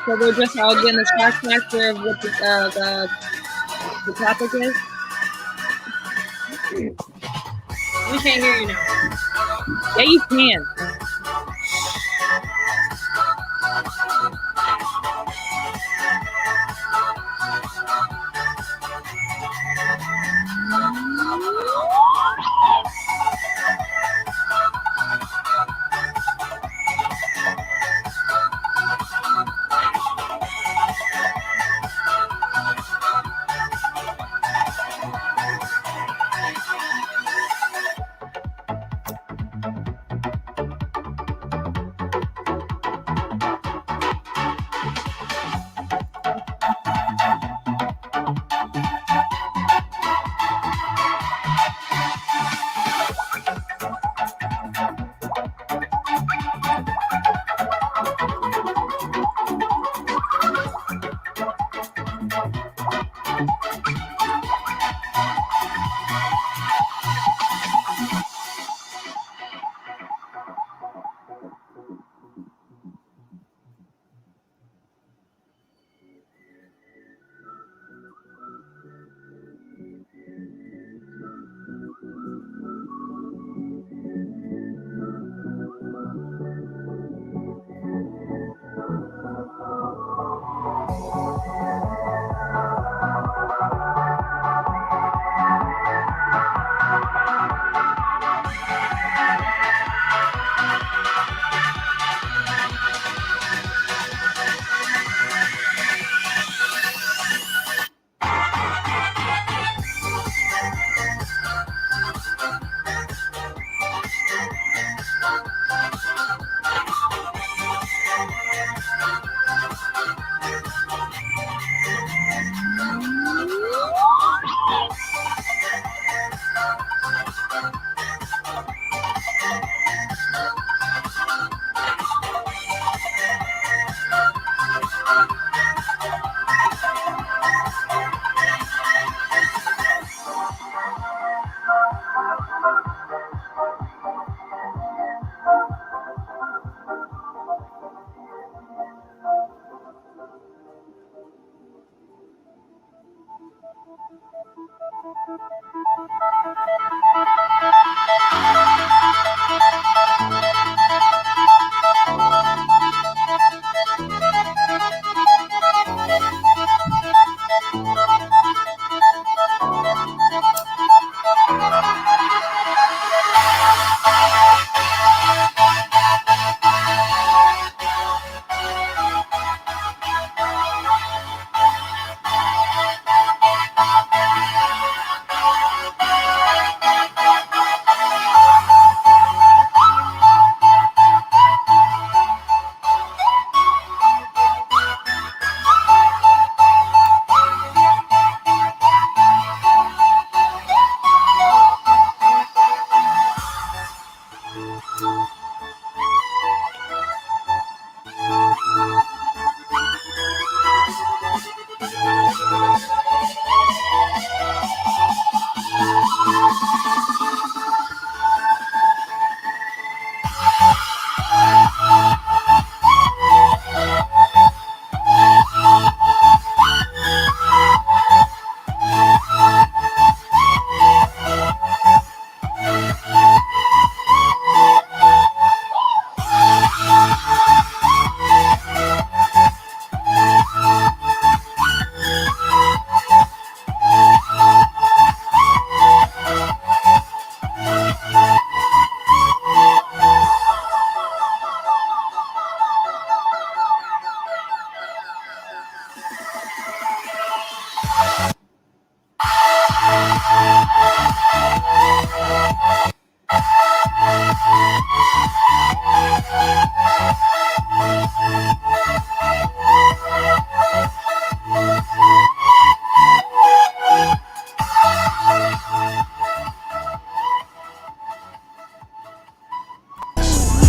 So we're just all getting a short factor of what the topic is. We can't hear you now. Yeah, you can.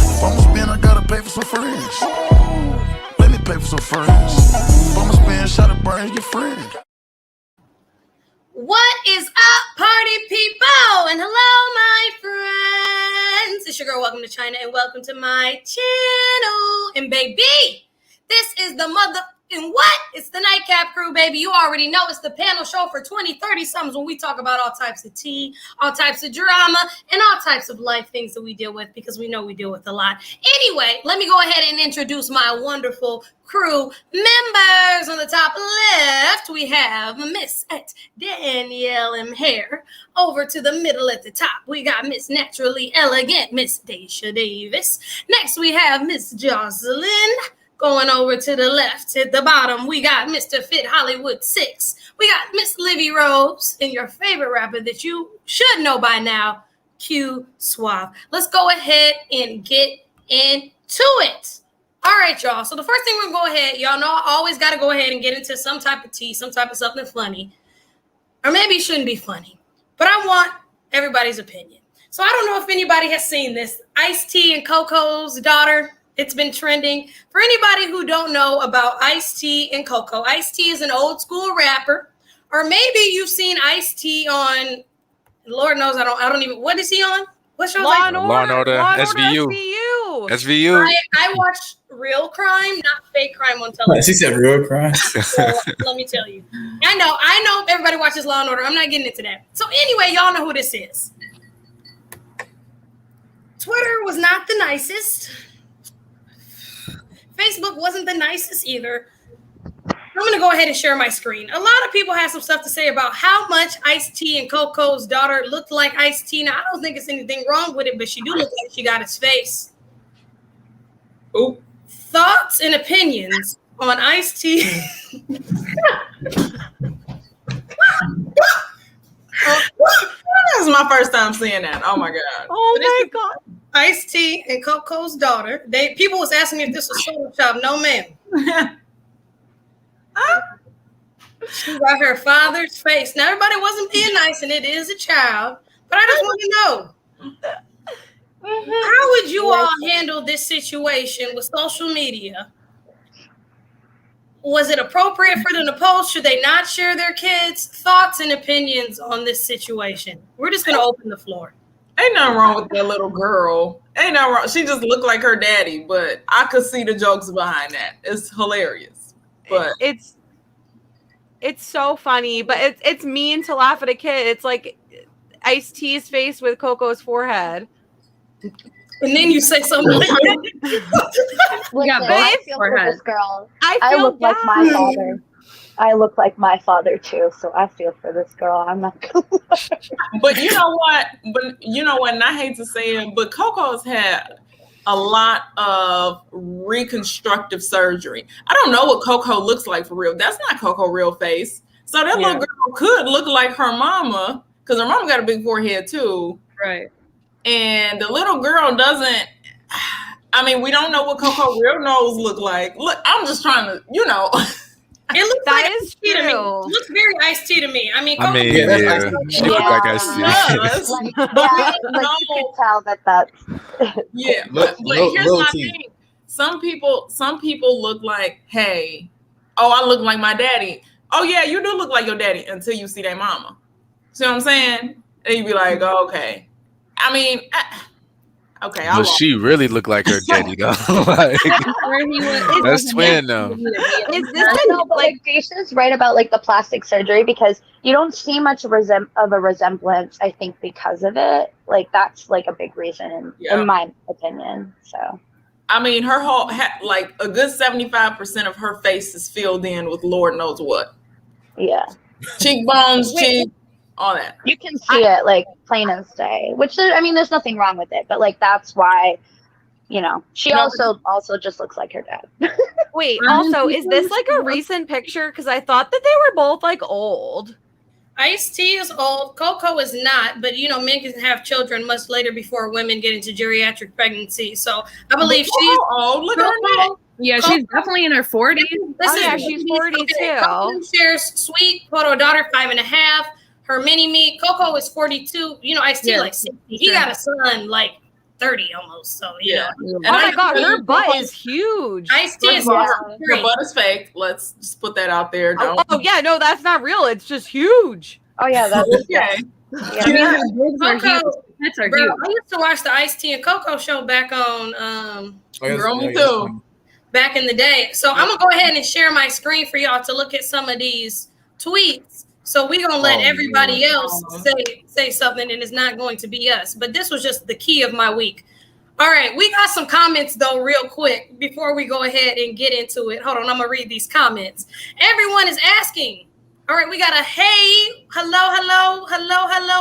If I'ma spend, I gotta pay for some friends. Let me pay for some friends. If I'ma spend, shot a burn your friend. What is up, party people? And hello, my friends. It's your girl, Welcome to China, and welcome to my channel. And baby, this is the mother and what? It's the Nightcap Crew, baby. You already know it's the panel show for 20-30 somethings when we talk about all types of tea, all types of drama, and all types of life things that we deal with because we know we deal with a lot. Anyway, let me go ahead and introduce my wonderful crew members. On the top left, we have Miss Danielle M. Hare. Over to the middle at the top, we got Miss Naturally Elegant, Miss Daisha Davis. Next, we have Miss Jocelyn. Going over to the left at the bottom, we got Mr. Fit Hollywood 6. We got Miss Livy Rose and your favorite rapper that you should know by now, Q Suave. Let's go ahead and get into it. All right, y'all. So the first thing we're going to go ahead, y'all know I always got to go ahead and get into some type of tea, some type of something funny. Or maybe it shouldn't be funny, but I want everybody's opinion. So I don't know if anybody has seen this. Ice-T and Coco's daughter. It's been trending. For anybody who don't know about Ice-T and Coco, Ice-T is an old school rapper. Or maybe you've seen Ice-T on, Lord knows I don't even, what is he on? What show? Law and Order, SVU. SVU. I watch real crime, not fake crime on television. She said real crime. So, let me tell you. I know everybody watches Law and Order. I'm not getting into that. So anyway, y'all know who this is. Twitter was not the nicest. Facebook wasn't the nicest either. I'm going to go ahead and share my screen. A lot of people have some stuff to say about how much Ice-T and Coco's daughter looked like Ice-T. Now, I don't think it's anything wrong with it, but she do look like she got his face. Ooh. Thoughts and opinions on Ice-T. This is my first time seeing that. Oh, my God. Oh, my God. Ice-T and Coco's daughter. People was asking me if this was Photoshop. No, ma'am. She got her father's face. Now, everybody wasn't being nice, and it is a child. But I just want to know, how would you all handle this situation with social media? Was it appropriate for them to post? Should they not share their kids' thoughts and opinions on this situation? We're just going to open the floor. Ain't nothing wrong with that little girl. Ain't nothing wrong. She just looked like her daddy, but I could see the jokes behind that. It's hilarious. But it's so funny, but it's mean to laugh at a kid. It's like Ice-T's face with Coco's forehead. And then you say something like that. Listen, I feel for this girl. I feel look like my father. I look like my father too, so I feel for this girl. I'm not gonna lie. But you know what? And I hate to say it, but Coco's had a lot of reconstructive surgery. I don't know what Coco looks like for real. That's not Coco real face. So that little girl could look like her mama, because her mama got a big forehead too. Right. And the little girl doesn't. I mean, we don't know what Coco real nose look like. Look, I'm just trying to, It looks That like is Ice-T to me. true. It looks very Ice-T to me. I mean, Coco, Yeah, that's Ice-T. Ice-T. She looked like Ice-T. But you can tell that that's Yeah, Look, but here's little my teeth. thing. Some people look like, hey, I look like my daddy. Oh yeah, you do look like your daddy until you see their mama. See what I'm saying? And you be like, oh, okay. I mean, okay. But she really looked like her daddy, though. Like, that's twin, though. Is this I know, but like Jason's right about like the plastic surgery, because you don't see much of a resemblance, I think, because of it. Like that's like a big reason in my opinion. So I mean, her whole like a good 75% of her face is filled in with Lord knows what. yeah, Cheekbones, cheek, all that. you can see it like plain as day. Which there's nothing wrong with it, but like that's why, she also just looks like her dad. Wait, also, is this like a recent picture? Because I thought that they were both like old. Ice-T is old. Coco is not, but men can have children much later before women get into geriatric pregnancy. So I believe she's old. Look at her neck. Yeah, she's definitely in her 40s. She's 42. Coco shares sweet photo daughter 5.5. Her mini me. Coco is 42. Ice-T like 60. He got a son like 30 almost. So Yeah. Oh my God, her butt is huge. Ice-T is Her 63. butt is fake. Let's just put that out there. Oh yeah, no, that's not real. It's just huge. Oh yeah, that's Okay. yeah. Coco, That's our bro, huge. I used to watch the Ice-T and Coco show back on Girl, me too. back in the day. So I'm gonna go ahead and share my screen for y'all to look at some of these tweets. So we're gonna let everybody else say something, and it's not going to be us. But this was just the key of my week. All right, we got some comments though, real quick, before we go ahead and get into it. Hold on, I'm gonna read these comments. Everyone is asking. All right, we got a hey, hello,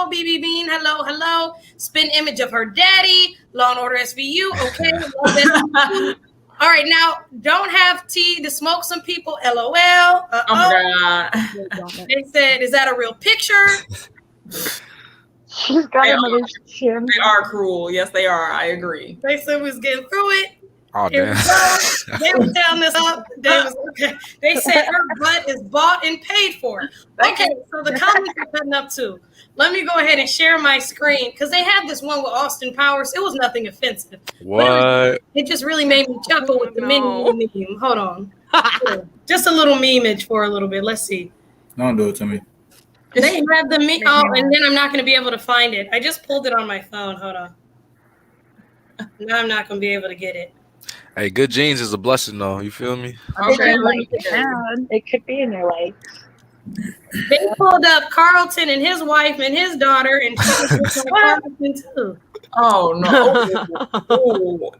BB Bean, hello, spin image of her daddy, Law and Order SVU, okay. All right, now don't have tea to smoke some people, LOL. Oh my God. They said, is that a real picture? She's got him in his chin. They are cruel. Yes, they are. I agree. They said we was getting through it. Oh, Here damn. we go. They was down this up. They said her butt is bought and paid for. Okay, so the comments are cutting up too. Let me go ahead and share my screen because they had this one with Austin Powers. It was nothing offensive. What? It just really made me chuckle with the meme. Hold on. Just a little memeage for a little bit. Let's see. Don't do it to me. They have the meme. Oh, and then I'm not going to be able to find it. I just pulled it on my phone. Hold on. Now I'm not going to be able to get it. Hey, good genes is a blessing, though. You feel me? Okay. It could be in your life. They pulled up Carlton and his wife and his daughter, and she was looking like Carlton too. Oh no. Oh.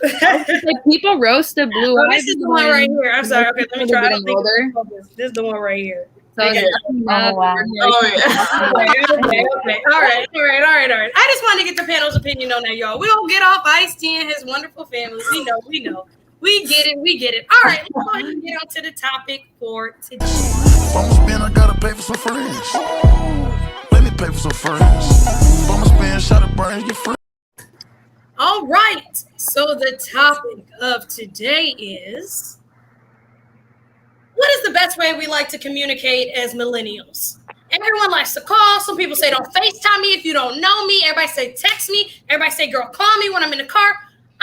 Like people roast the blue Oh, eye. this is the one right here. I'm sorry. Okay, let me try. I don't think older. this is the one right here. So Okay. Oh, wow. Oh, yeah. Okay. All right. I just wanted to get the panel's opinion on that, y'all. We don't get off Ice-T and his wonderful family. We know. We get it. All right, let's go ahead and get on to the topic for today. If I'ma spend, I gotta pay for some friends. Let me pay for some friends. If I'ma spend, shot a burn your friends. All right. So the topic of today is, what is the best way we like to communicate as millennials? Everyone likes to call. Some people say don't FaceTime me if you don't know me. Everybody say text me. Everybody say girl, call me when I'm in the car.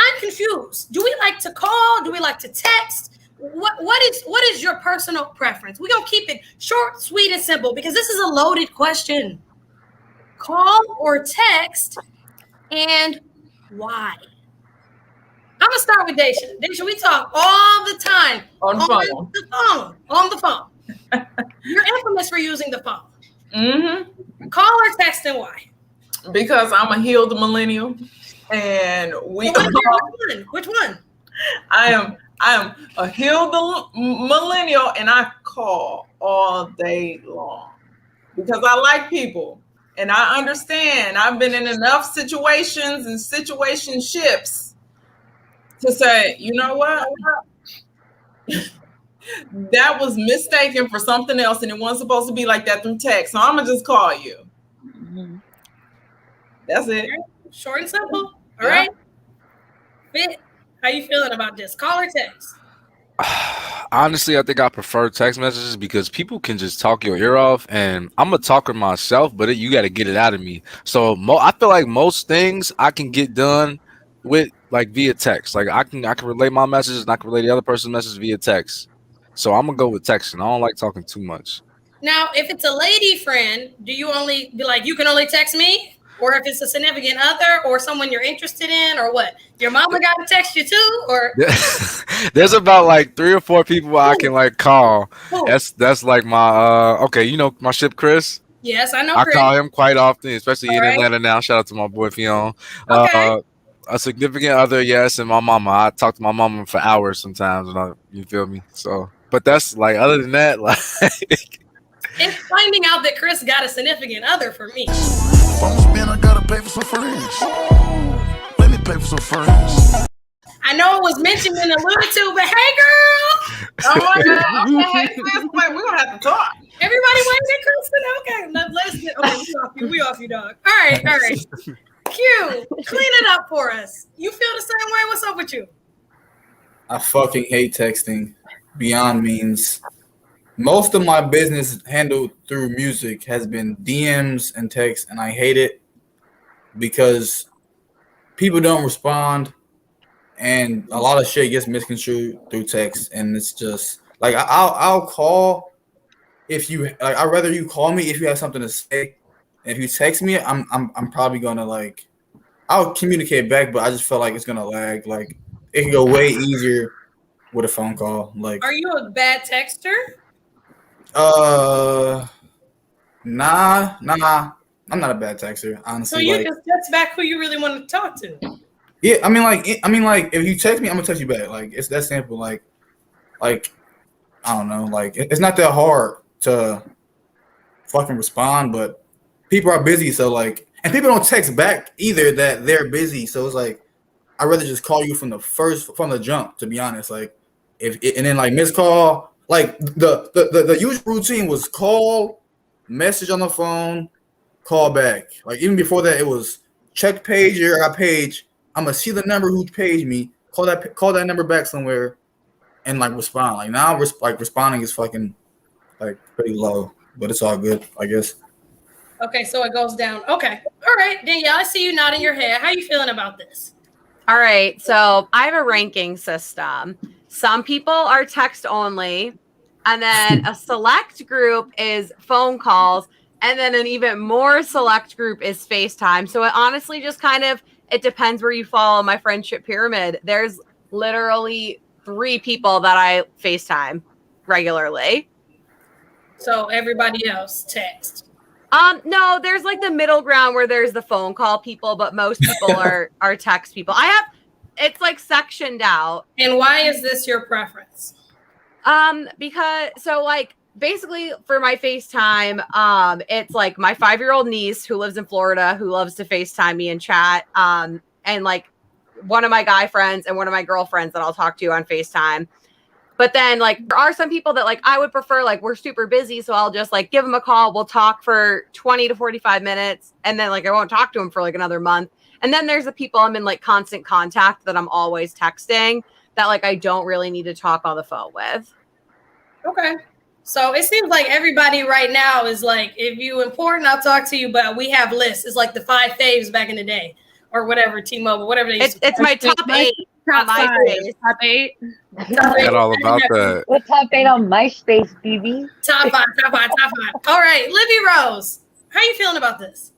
I'm confused. Do we like to call? Do we like to text? What is your personal preference? We're going to keep it short, sweet, and simple because this is a loaded question. Call or text, and why? I'm going to start with Daisha. Daisha, we talk all the time. On the phone. You're infamous for using the phone. Mm-hmm. Call or text, and why? Because I'm a healed millennial, and Which one? I am a healed millennial, and I call all day long because I like people, and I understand. I've been in enough situations and situationships to say, you know what? That was mistaken for something else, and it wasn't supposed to be like that through text. So I'm gonna just call you. Mm-hmm. That's it. Short and simple. All right. Fit, how you feeling about this? Call or text? Honestly, I think I prefer text messages because people can just talk your ear off, and I'm a talker myself, but you got to get it out of me. So I feel like most things I can get done with like via text. Like I can relay my messages and I can relay the other person's message via text. So I'm gonna go with texting. I don't like talking too much. Now, if it's a lady friend, do you only be like, you can only text me? Or if it's a significant other or someone you're interested in, or what? Your mama got to text you too? Or there's about like 3 or 4 people I can like call. Who? That's like my okay, you know my ship Chris. Yes, I know. I Chris. call him quite often, especially in All right. Atlanta now. Shout out to my boy Fion. Okay. A significant other, yes, and my mama. I talk to my mama for hours sometimes. You feel me? So, but that's like other than that, like It's finding out that Chris got a significant other for me. If I'ma spend, I gotta pay for some friends. Let me pay for some friends. I know it was mentioned and alluded to, but hey, girl. Oh my God. Okay, wait, we're gonna have to talk. Everybody waiting at Kristen? Okay, let's get. Okay, we off you, dog. All right. Q, clean it up for us. You feel the same way? What's up with you? I fucking hate texting. Beyond means. Most of my business handled through music has been DMs and text, and I hate it because people don't respond, and a lot of shit gets misconstrued through text, and it's just like I'll call if you like. I'd rather you call me if you have something to say. And if you text me, I'm probably gonna like I'll communicate back, but I just feel like it's gonna lag. Like it can go way easier with a phone call. Like, Are you a bad texter? Nah. I'm not a bad texter, honestly. So you like, just text back who you really want to talk to. yeah, I mean, like, if you text me, I'm gonna text you back. Like, it's that simple. Like, I don't know. Like, it's not that hard to fucking respond, but people are busy, so like, and people don't text back either that they're busy. So it's like, I'd rather just call you from the jump, to be honest. Like, and then like missed call, like the usual routine was call, message on the phone, call back. Like, even before that, it was check page or I page. I'm gonna see the number who paged me, call that number back somewhere, and like respond. Like, now, responding is fucking like pretty low, but it's all good, I guess. Okay, so it goes down. Okay, all right, Danielle, I see you nodding your head. How you feeling about this? All right, so I have a ranking system. Some people are text only, and then a select group is phone calls, and then an even more select group is FaceTime. So it honestly just kind of, it depends where you follow my friendship pyramid. There's literally 3 people that I FaceTime regularly. So everybody else text. No, there's like the middle ground where there's the phone call people, but most people are text people. It's like sectioned out. And why is this your preference? Because so like basically for my FaceTime, it's like my 5-year-old niece who lives in Florida who loves to FaceTime me and chat. And like one of my guy friends and one of my girlfriends that I'll talk to on FaceTime. But then like there are some people that like I would prefer, like we're super busy, so I'll just like give them a call. We'll talk for 20 to 45 minutes, and then like I won't talk to them for like another month. And then there's the people I'm in like constant contact that I'm always texting that like I don't really need to talk on the phone with. Okay. So it seems like everybody right now is like, if you important, I'll talk to you, but we have lists. It's like the 5 faves back in the day or whatever, T-Mobile, whatever they used to It's my top 8. Top 5. Top 8. Forgot all about that. What's top 8 on MySpace, BB? Top 5. All right, Livy Rose, how you feeling about this?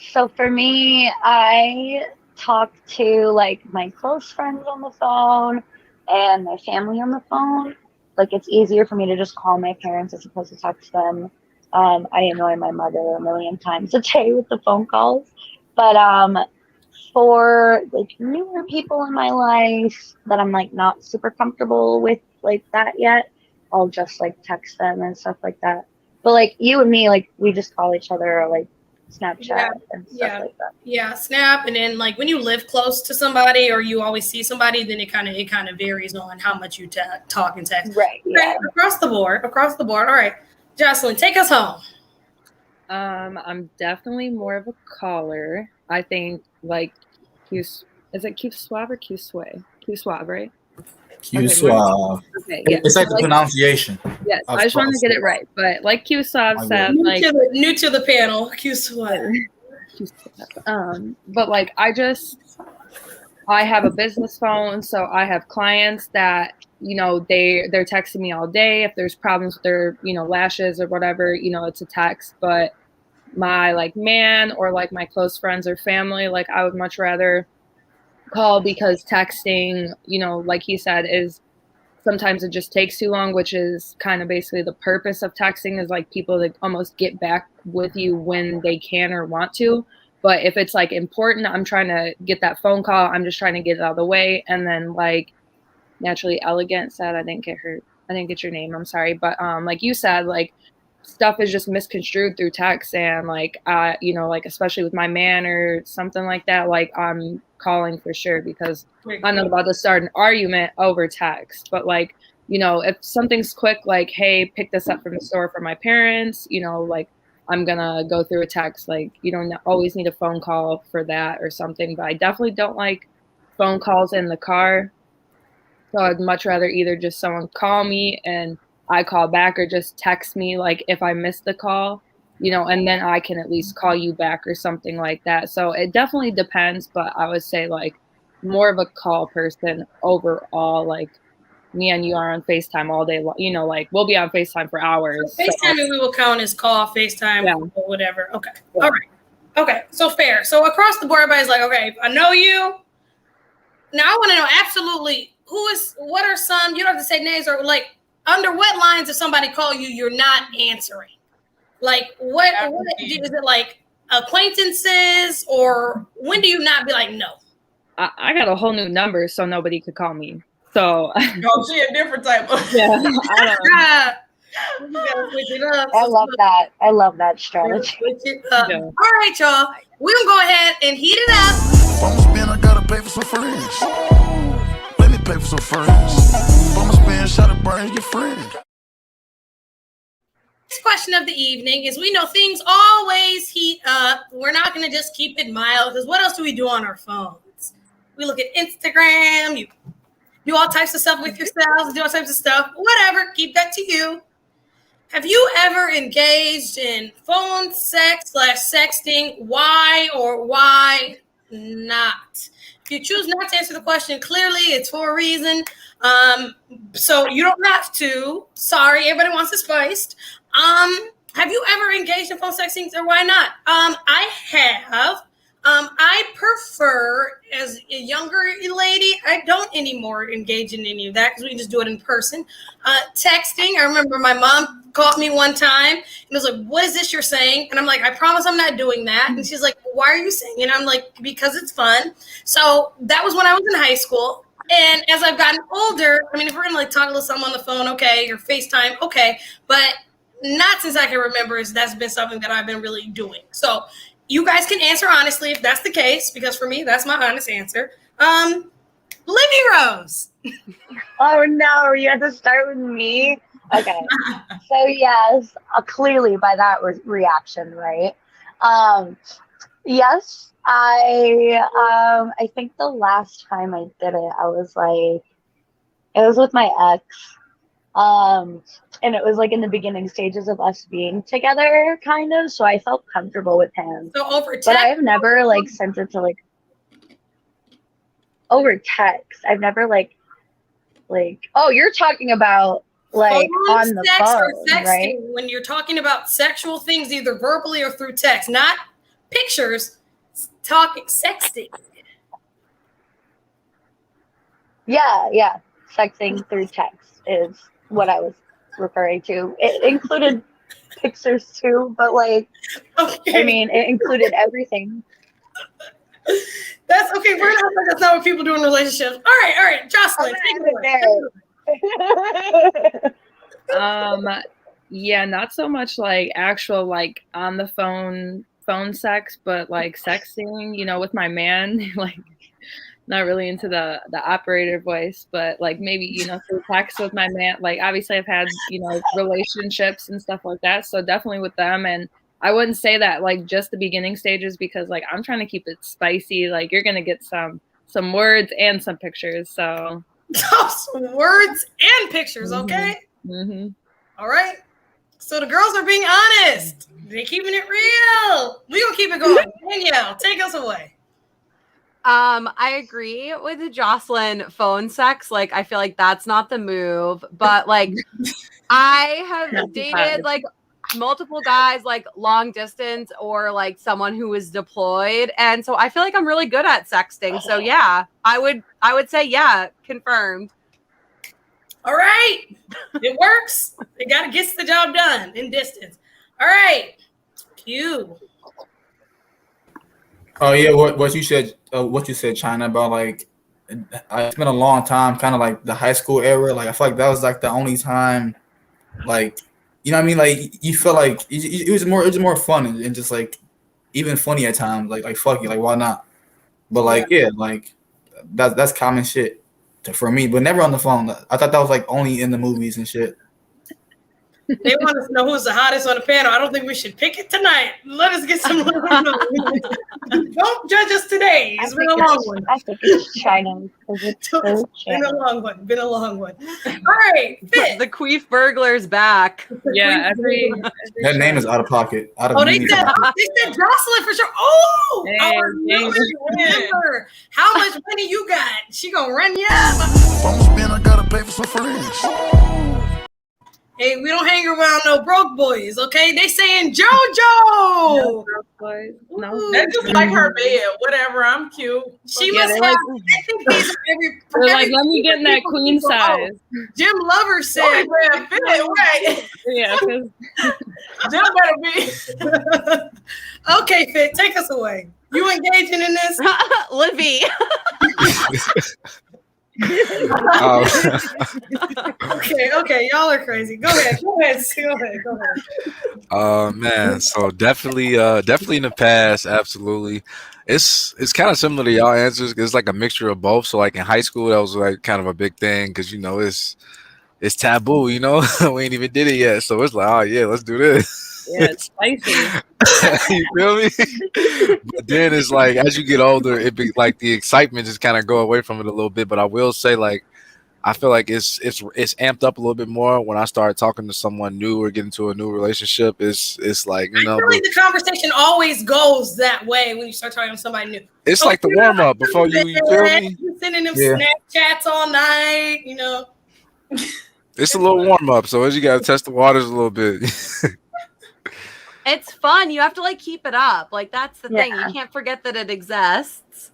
So for me, I talk to like my close friends on the phone and my family on the phone. Like, it's easier for me to just call my parents as opposed to text them. I annoy my mother a million times a day with the phone calls. But for like newer people in my life that I'm like not super comfortable with like that yet, I'll just like text them and stuff like that. But like you and me, like we just call each other or like Snapchat and stuff like that. Yeah, Snap, and then like when you live close to somebody or you always see somebody, then it kind of varies on how much you talk and text. Right. Yeah. Across the board. All right, Jocelyn, take us home. I'm definitely more of a caller. I think like is it Q Swab or Q Sway? Q Swab, right? Q Swab. Okay, yeah. It's like the pronunciation. Yes, I just want to get it right. But like Q Swab said, New like to the panel, Q Swab. But like I have a business phone, so I have clients that, you know, they're texting me all day. If there's problems with their, you know, lashes or whatever, you know, it's a text. But my like man or like my close friends or family, like I would much rather call, because texting, you know, like he said, is sometimes it just takes too long, which is kind of basically the purpose of texting, is like people that almost get back with you when they can or want to. But if it's like important, I'm trying to get that phone call. I'm just trying to get it out of the way. And then like Naturally Elegant said, I didn't get your name. I'm sorry. But like you said, like stuff is just misconstrued through text, and like you know, like especially with my man or something like that, like I'm calling for sure, because I'm not about to start an argument over text. But like, you know, if something's quick, like, hey, pick this up from the store for my parents, you know, like I'm gonna go through a text. Like, you don't always need a phone call for that or something. But I definitely don't like phone calls in the car. So I'd much rather either just someone call me and I call back, or just text me, like if I missed the call, you know, and then I can at least call you back or something like that. So it definitely depends, but I would say like more of a call person overall. Like me and you are on FaceTime all day long, you know, like we'll be on FaceTime for hours. So FaceTime we will count as call, FaceTime, or whatever. Okay. Yeah. All right. Okay. So fair. So across the board, everybody's like, okay, I know you. Now I want to know absolutely what are some, you don't have to say names, or like under what lines if somebody call you, you're not answering? Like what is it, like acquaintances, or when do you not be like, no? I got a whole new number so nobody could call me. So Oh, she a different type of. yeah, I don't know. You gotta switch it up. I love that. I love that strategy. Switch it up. Yeah. All right, y'all. We're gonna go ahead and heat it up. If I'ma spend, I gotta pay for some friends. Let me pay for some friends. If I'ma spend, shot of brains, your friend. Next question of the evening is, we know things always heat up. We're not gonna just keep it mild, because what else do we do on our phones? We look at Instagram, you do all types of stuff with yourselves, do all types of stuff. Whatever, keep that to you. Have you ever engaged in phone sex / sexting? Why or why not? If you choose not to answer the question, clearly it's for a reason. So you don't have to. Sorry, everybody wants it spiced. Have you ever engaged in phone sexting, or why not? I have. I prefer, as a younger lady, I don't anymore engage in any of that because we can just do it in person. Texting, I remember my mom called me one time and was like, what is this you're saying? And I'm like, I promise I'm not doing that. And she's like, why are you saying it? And I'm like, because it's fun. So that was when I was in high school. And as I've gotten older, I mean, if we're going to like talk to someone on the phone, okay, or FaceTime, okay. But not since I can remember, that's been something that I've been really doing. So you guys can answer honestly if that's the case, because for me, that's my honest answer. Libby Rose. Oh no, you have to start with me? Okay. So yes, clearly by that reaction, right? Yes, I think the last time I did it, I was like, it was with my ex. And it was like in the beginning stages of us being together, kind of. So I felt comfortable with him. So over text? But I've never like sent it to like over text. I've never like oh, you're talking about like phone on the sex or phone, sexting, right? when you're talking about sexual things, either verbally or through text, not pictures, talking, sexting. Yeah. Sexting through text is what I was referring to. It included pictures too, but like, Okay. I mean, it included everything. That's okay. We're not, that's not what people do in relationships. All right, Jocelyn. Take it away. Yeah, not so much like actual like on the phone sex, but like sexting, you know, with my man, like not really into the operator voice, but like maybe, you know, through text with my man. Like obviously I've had, you know, relationships and stuff like that. So definitely with them. And I wouldn't say that like just the beginning stages, because like I'm trying to keep it spicy. Like you're gonna get some words and some pictures. So some words and pictures, okay? Mm-hmm. All right. So the girls are being honest. They're keeping it real. We're gonna keep it going. Danielle, take us away. I agree with the Jocelyn phone sex. Like, I feel like that's not the move, but like, I have dated like multiple guys, like long distance or like someone who was deployed. And so I feel like I'm really good at sexting. So yeah, I would say, yeah, confirmed. All right. It works. It gets the job done in distance. All right. Q. Oh yeah, what you said, China, about like it's been a long time, kind of like the high school era. Like I feel like that was like the only time, like you know what I mean. Like you feel like it was more fun and just like even funny at times. Like fuck you, like why not? But like yeah, like that's common shit for me, but never on the phone. I thought that was like only in the movies and shit. They want us to know who's the hottest on the panel. I don't think we should pick it tonight. Let us get some. Don't judge us today. It's been a long one. I think it's China. Been a long one. All right, Fit. The Queef Burglar's back. Yeah, That name is out of pocket. They said Jocelyn for sure. Oh, Hey, remember how much money you got? She gonna run you up. If I'ma spend, I gotta pay for some friends. Hey, we don't hang around no broke boys, okay? They saying JoJo. No. That's just like her bed. Whatever. I'm cute. She Yeah, must they're have. like- I think these are every. They're like, every let me get in that queen size. Jim Lover said. Oh, yeah, right. Yeah, 'cause Jim better be. Okay, Fit, take us away. You engaging in this? Livy. Okay, y'all are crazy. Go ahead. Man, so definitely in the past, absolutely. It's kind of similar to y'all answers. It's like a mixture of both. So like in high school, that was like kind of a big thing because it's taboo, we ain't even did it yet. So it's like, oh yeah, let's do this. yeah, it's spicy. You feel me? But then it's like as you get older, it be like the excitement just kind of go away from it a little bit. But I will say, like, I feel like it's amped up a little bit more when I start talking to someone new or get into a new relationship. It's like I feel like the conversation always goes that way when you start talking to somebody new. it's like the warm up before you feel me. You sending them Yeah. Snapchats all night, It's a little warm up, so you gotta test the waters a little bit. It's fun. You have to like keep it up. Like that's the thing. Yeah. You can't forget that it exists.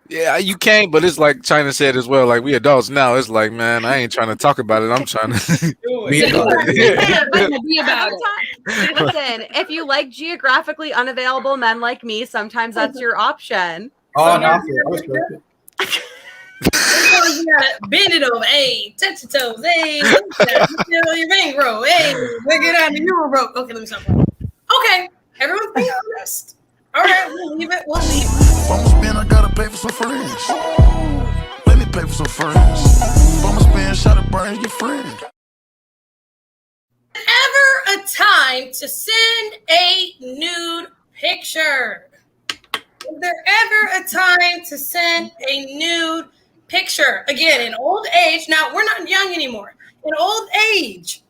Yeah, you can't, but it's like China said as well. Like we adults now, it's like, man, I ain't trying to talk about it. I'm trying to. Me Yeah. Yeah, but Be about it. sometimes- listen, if you like geographically unavailable men like me, sometimes that's your option. Oh, no, I respect it. Sometimes you gotta bend it over, hey, touch your toes, hey, your bankroll, hey, look it out, you were broke. Okay, let me stop. Okay, everyone's being honest. All right, we'll leave it. If I'ma spend, I gotta pay for some friends. Let me pay for some friends. If I'ma spend, shot a brain, your friend. Ever a time to send a nude picture? Is there ever a time to send a nude picture? Again, in old age, now we're not young anymore. In old age,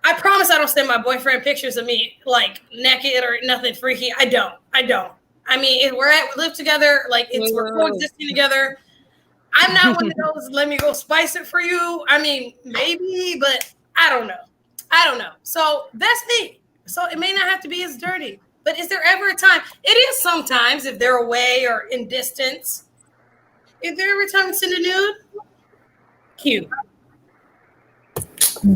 I promise I don't send my boyfriend pictures of me like naked or nothing freaky. I don't. I mean, if we live together, like we're coexisting together. I'm not one of those, let me go spice it for you. I mean, maybe, but I don't know. So that's me. So it may not have to be as dirty. But is there ever a time? It is sometimes if they're away or in distance. Is there ever a time to send a nude? Cute.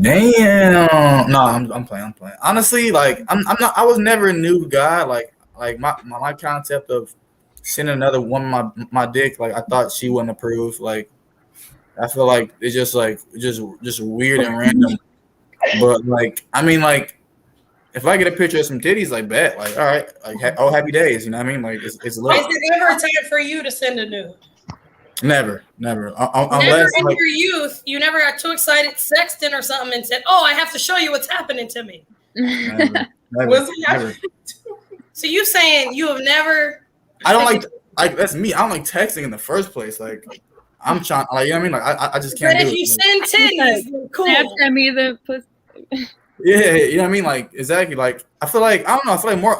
Damn. No, I'm playing. Honestly, like I'm not. I was never a nude guy. Like my concept of sending another woman my dick. Like I thought she wouldn't approve. Like I feel like it's just weird and random. But like I mean like. If I get a picture of some titties, like bet, like all right, like happy days, you know what I mean? Like it's Is lit. there ever a time for you to send a nude? Never. Never Unless in like, your youth, you never got too excited sexting or something and said, "Oh, I have to show you what's happening to me." never. Was he never. So you saying you have never? I don't like that's me. I don't like texting in the first place. Like I'm trying, like you know what I mean? Like I just can't But do if you it. send titties, then cool. Snapchat me the pussy. Yeah, you know what I mean? Like exactly. Like I feel like I don't know. I feel like more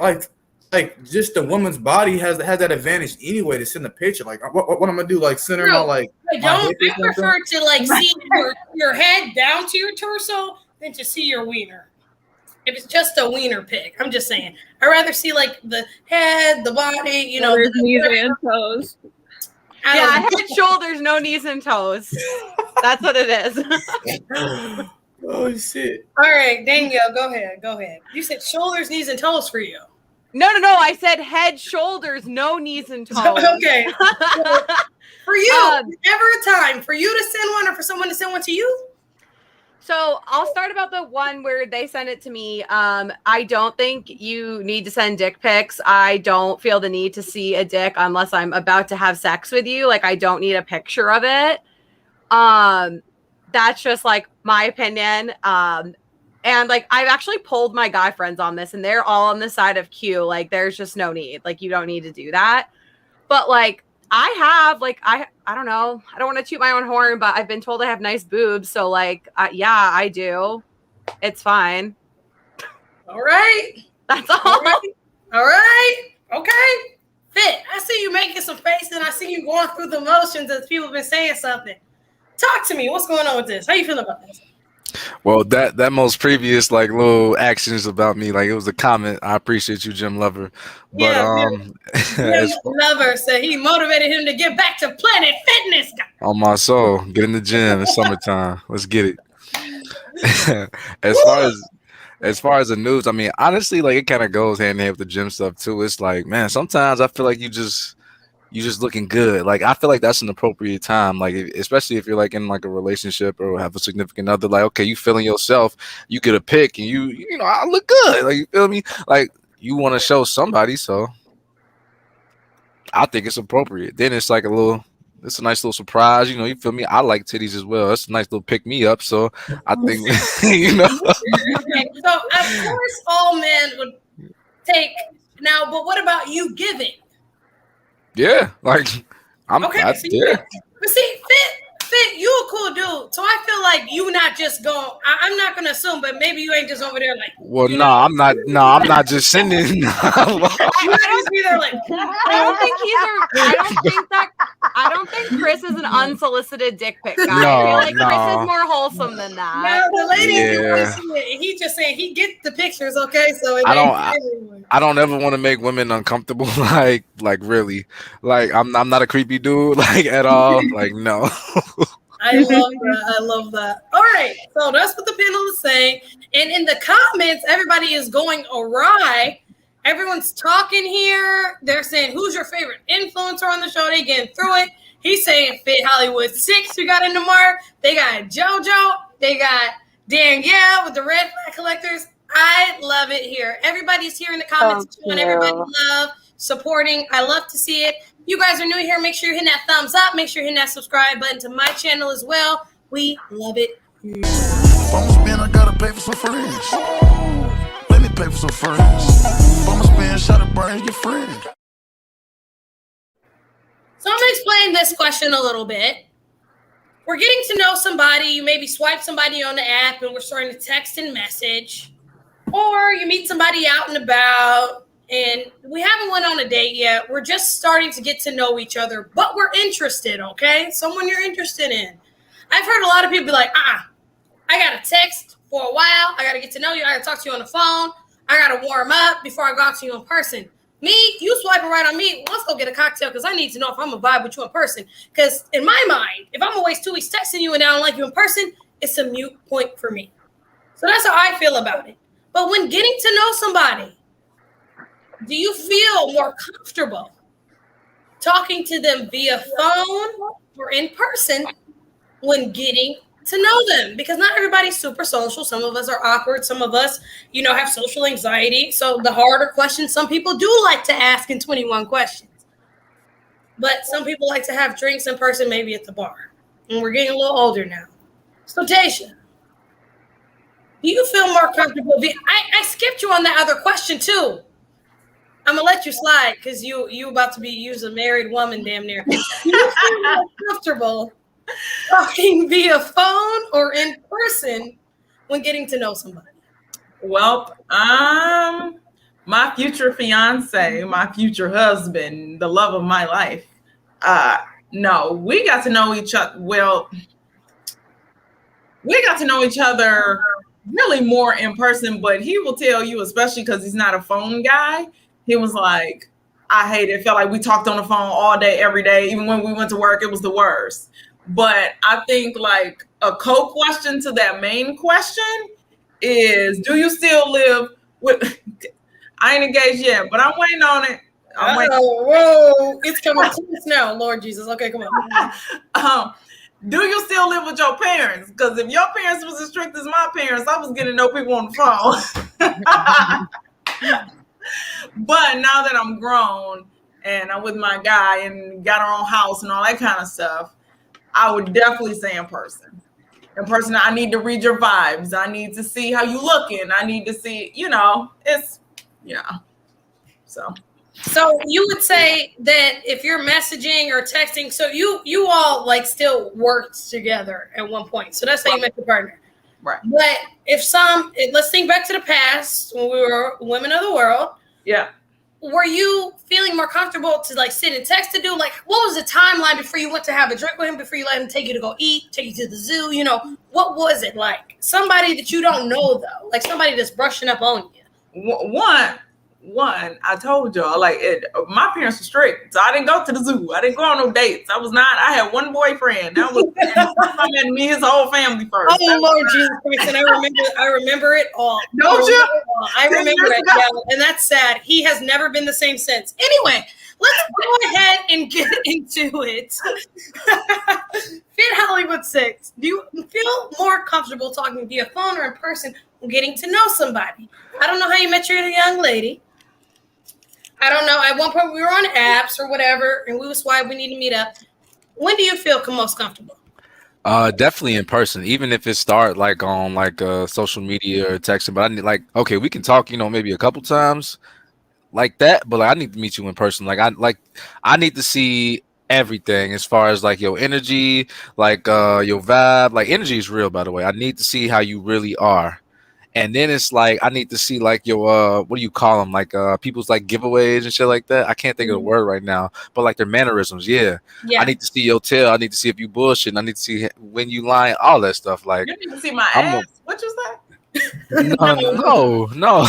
like just the woman's body has that advantage anyway to send a picture. Like what I'm gonna do? Like send her my like. I my don't. dick I or something? prefer to like see your head down to your torso than to see your wiener. If it's just a wiener pic, I'm just saying. I'd rather see like the head, the body, There's knees and toes. Yeah, head, shoulders, no knees and toes. That's what it is. Oh shit! All right, Danielle, go ahead. You said shoulders, knees, and toes for you. No. I said head, shoulders, no knees and toes. Okay. For you, never a time for you to send one or for someone to send one to you? So I'll start about the one where they send it to me. I don't think you need to send dick pics. I don't feel the need to see a dick unless I'm about to have sex with you. Like I don't need a picture of it. That's just like my opinion. And like I've actually polled my guy friends on this and they're all on the side of Q. Like there's just no need. Like you don't need to do that. But like I have like I don't know. I don't want to toot my own horn, but I've been told I have nice boobs. So like yeah, I do. It's fine. All right. That's all. All right. Okay. Fit. I see you making some faces and I see you going through the motions as people have been saying something. Talk to me. What's going on with this? How you feel about this? Well, that most previous like little actions about me, like it was a comment. I appreciate you, Jim Lover. But Jim Lover said he motivated him to get back to Planet Fitness. on my soul, get in the gym. It's summertime. Let's get it. As far as the news, I mean, honestly, like it kind of goes hand in hand with the gym stuff too. It's like, man, sometimes I feel like you just looking good. Like I feel like that's an appropriate time. Like especially if you're like in like a relationship or have a significant other. Like okay, you feeling yourself, you get a pick, and you know I look good. Like you feel me? Like you want to show somebody, so I think it's appropriate. Then it's like it's a nice little surprise. You know, you feel me? I like titties as well. It's a nice little pick me up. So I think you know. Okay, so of course all men would take now, but what about you giving? Yeah, like I'm. Okay, I, so yeah. but see, Fit, you a cool dude. So I feel like you not just going. I'm not gonna assume, but maybe you ain't just over there like. Well, no, I'm not. No, I'm not just sending. You might just be there like. I don't think Chris is an unsolicited dick pic guy. No, I feel like no. Chris is more wholesome than that. No, the lady Yeah. he just saying he get the pictures, okay? So it I don't ever want to make women uncomfortable. Like really. Like I'm not a creepy dude. Like at all. Like no. I love that. All right, so that's what the panel is saying, and in the comments, everybody is going awry. Everyone's talking here. They're saying, "Who's your favorite influencer on the show?" They getting through it. He's saying Fit Hollywood 6. We got into Mark. They got JoJo. They got Danielle with the red flag collectors. I love it here. Everybody's here in the comments. Thank you. Everybody love supporting. I love to see it. You guys are new here. Make sure you're hitting that thumbs up. Make sure you're hitting that subscribe button to my channel as well. We love it. If I'ma spend, I gotta pay for some friends. Let me pay for some friends. If I'ma spend, shot of brains, your friend. So I'm going to explain this question a little bit. We're getting to know somebody. You maybe swipe somebody on the app and we're starting to text and message. Or you meet somebody out and about and we haven't went on a date yet. We're just starting to get to know each other, but we're interested, okay? Someone you're interested in. I've heard a lot of people be like, I got to text for a while. I got to get to know you. I got to talk to you on the phone. I got to warm up before I go out to you in person. Me, you swiping right on me. Let's go get a cocktail because I need to know if I'm going to vibe with you in person. Because in my mind, if I'm going to waste 2 weeks texting you and I don't like you in person, it's a mute point for me. So that's how I feel about it. But when getting to know somebody, do you feel more comfortable talking to them via phone or in person when getting to know them? Because not everybody's super social. Some of us are awkward. Some of us, have social anxiety. So the harder questions, some people do like to ask in 21 questions. But some people like to have drinks in person, maybe at the bar. And we're getting a little older now. So Tasha, do you feel more comfortable? I skipped you on that other question too. I'm gonna let you slide because you about to be used a married woman damn near. Do you feel more comfortable talking via phone or in person when getting to know somebody? Well, my future fiance, my future husband, the love of my life. No, we got to know each other. Well, we got to know each other really more in person, but he will tell you, especially because he's not a phone guy. He was like, I hate it. It felt like we talked on the phone all day, every day. Even when we went to work, it was the worst. But I think like a co-question to that main question is, do you still live with, I ain't engaged yet, but I'm waiting on it. Whoa, it's coming to us now, Lord Jesus. Okay, come on. Do you still live with your parents? Because if your parents was as strict as my parents, I was getting to know people on the phone. But now that I'm grown and I'm with my guy and got our own house and all that kind of stuff, I would definitely say in person. In person, I need to read your vibes. I need to see how you looking. I need to see, So you would say that if you're messaging or texting, so you all like still worked together at one point. So that's how you met your partner. Right. But let's think back to the past when we were women of the world. Yeah. were you feeling more comfortable to like sit and text to do? Like, what was the timeline before you went to have a drink with him, before you let him take you to go eat, take you to the zoo? You know, what was it like? Somebody that you don't know though, like somebody that's brushing up on you. One, I told y'all, like, my parents were strict, so I didn't go to the zoo. I didn't go on no dates. I had one boyfriend. That was I met me, his whole family first. Oh Lord Jesus Christ! And I remember it all. Don't you? I remember it. Yeah, and that's sad. He has never been the same since. Anyway, let's go ahead and get into it. Fit Hollywood 6. Do you feel more comfortable talking via phone or in person when getting to know somebody? I don't know how you met your young lady. I don't know. At one point, we were on apps or whatever, and we was why we need to meet up. When do you feel most comfortable? Definitely in person, even if it start like on like social media or texting. But I need like, okay, we can talk, maybe a couple times like that. But like, I need to meet you in person. I need to see everything as far as like your energy, like your vibe. Like energy is real, by the way. I need to see how you really are. And then it's like I need to see like your what do you call them? Like people's like giveaways and shit like that. I can't think of the word right now, but like their mannerisms. Yeah. I need to see your tail. I need to see if you bullshit. I need to see when you lying. All that stuff. Like you need to see my ass. What you say? No.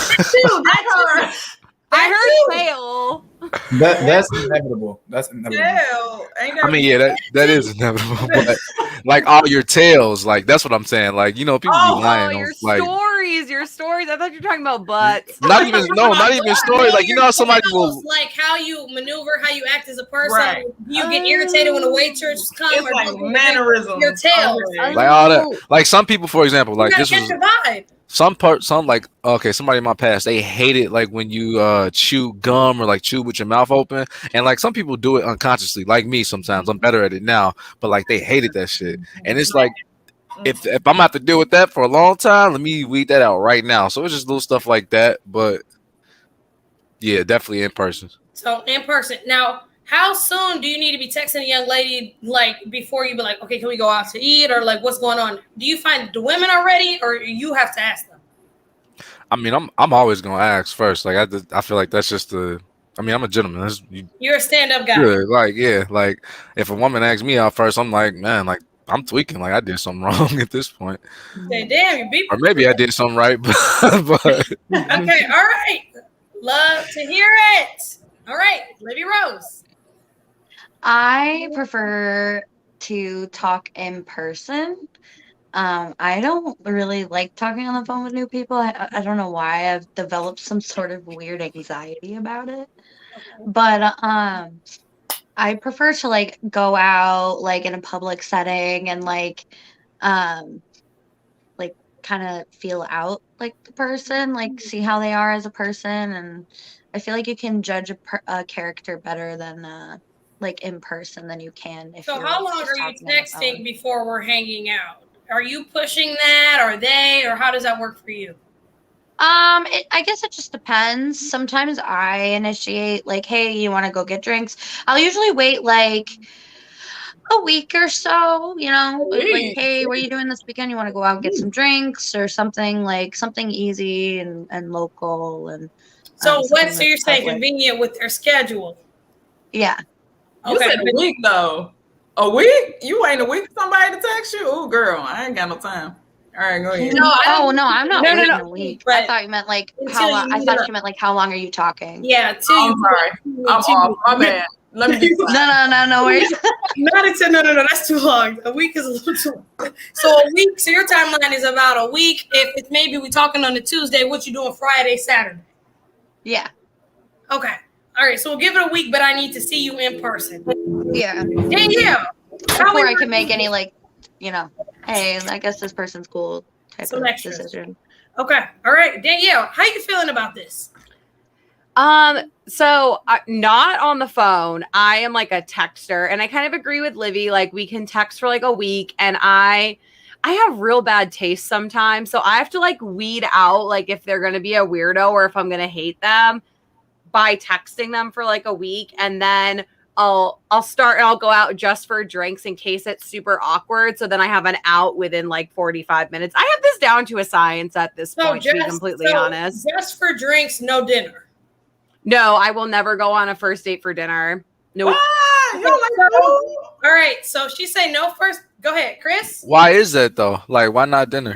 I heard tail. That's inevitable. That's inevitable. I mean, yeah, that is inevitable. But like all your tales, like that's what I'm saying. Like people be lying. Your like, stories. I thought you were talking about butts. Not even stories. Like somebody will like how you maneuver, how you act as a person. Right. You get irritated when a waitress comes. It's like mannerisms. Your tail. Like all that. Like some people, for example, like this was vibe. some like somebody in my past, they hate it like when you chew gum or like chew with your mouth open, and like some people do it unconsciously, like me sometimes. I'm better at it now, but like they hated that shit, and it's like if I'm gonna have to deal with that for a long time, let me weed that out right now. So it's just little stuff like that, but yeah, definitely in person. So in person. Now, how soon do you need to be texting a young lady, like before you be like, okay, can we go out to eat, or like what's going on? Do you find the women are ready, or you have to ask them? I mean, I'm always gonna ask first. Like I feel like that's just I'm a gentleman. You're a stand-up guy. Good. Like if a woman asks me out first, I'm like, man, like I'm tweaking. Like I did something wrong at this point. Say, damn, you beat me. Or maybe I did something right, but okay, all right. Love to hear it. All right, Libby Rose. I prefer to talk in person. I don't really like talking on the phone with new people. I don't know why. I've developed some sort of weird anxiety about it. But I prefer to like go out like in a public setting and like kind of feel out like the person, like see how they are as a person. And I feel like you can judge a character better than like in person than you can. So how long are you texting before we're hanging out? Are you pushing that? Are they? Or how does that work for you? I guess it just depends. Sometimes I initiate like, hey, you want to go get drinks? I'll usually wait like a week or so, like, hey, what are you doing this weekend? You want to go out and get some drinks or something, like something easy and local. And so so you're saying convenient with their schedule? Yeah. You said a week though. A week? You ain't a week for somebody to text you? Oh, girl, I ain't got no time. All right, go ahead. No, I'm not waiting a week. I thought you meant like how long. I thought you meant like how long are you talking? Yeah, I'm sorry. I'm off. My bad. Let me. No worries. No. That's too long. A week is a little too long. So a week. So your timeline is about a week. If it's maybe we talking on a Tuesday, what you doing Friday, Saturday? Yeah. Okay. All right. So we'll give it a week, but I need to see you in person. Yeah. Yeah. Before I can make any like, hey, I guess this person's cool type of decision. Okay. All right. Danielle, how you feeling about this? So not on the phone. I am like a texter, and I kind of agree with Livy. Like we can text for like a week, and I have real bad taste sometimes. So I have to like weed out like if they're gonna be a weirdo or if I'm gonna hate them by texting them for like a week, and then I'll start and I'll go out just for drinks in case it's super awkward. So then I have an out within like 45 minutes. I have this down to a science at this point, to be completely honest. Just for drinks, no dinner. No, I will never go on a first date for dinner. Nope. Okay, so- all right, so she say no first. Go ahead, Chris. Why is that though? Like, why not dinner?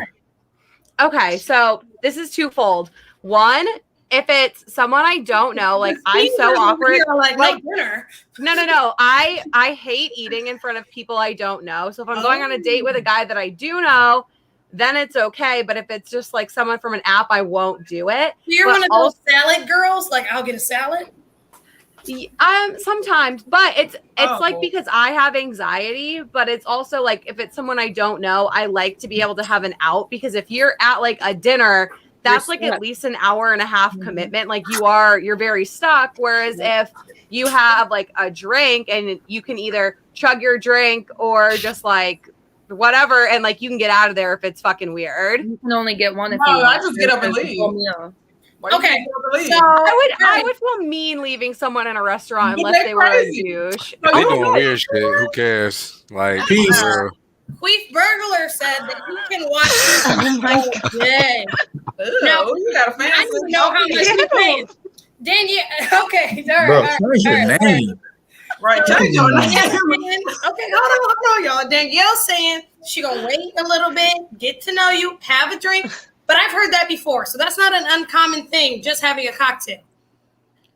Okay, so this is twofold. One, if it's someone I don't know, like I'm so awkward. Like no dinner. No. I hate eating in front of people I don't know. So if I'm going on a date with a guy that I do know, then it's okay. But if it's just like someone from an app, I won't do it. You're But one of those salad girls. Like I'll get a salad. Sometimes, but it's like cool. because I have anxiety, but it's also like if it's someone I don't know, I like to be able to have an out, because if you're at like a dinner, that's like at least an hour and a half commitment. Like you're very stuck. Whereas if you have like a drink and you can either chug your drink or just like whatever, and like you can get out of there if it's fucking weird. You can only get one if No, you I want. just get up and There's a leave. full meal. Okay, so I would feel mean leaving someone in a restaurant But unless they they were a crazy. douche. They doing weird shit. Who cares? Like, Peace. Queef Burglar said that he can watch this all day. Now, you got a fancy. I need to know how much he pays. Danielle, okay, all Bro, right, change your name. Right, change your name. Okay, hold on, y'all. Danielle's saying she gonna wait a little bit, get to know you, have a drink. But I've heard that before, so that's not an uncommon thing. Just having a cocktail,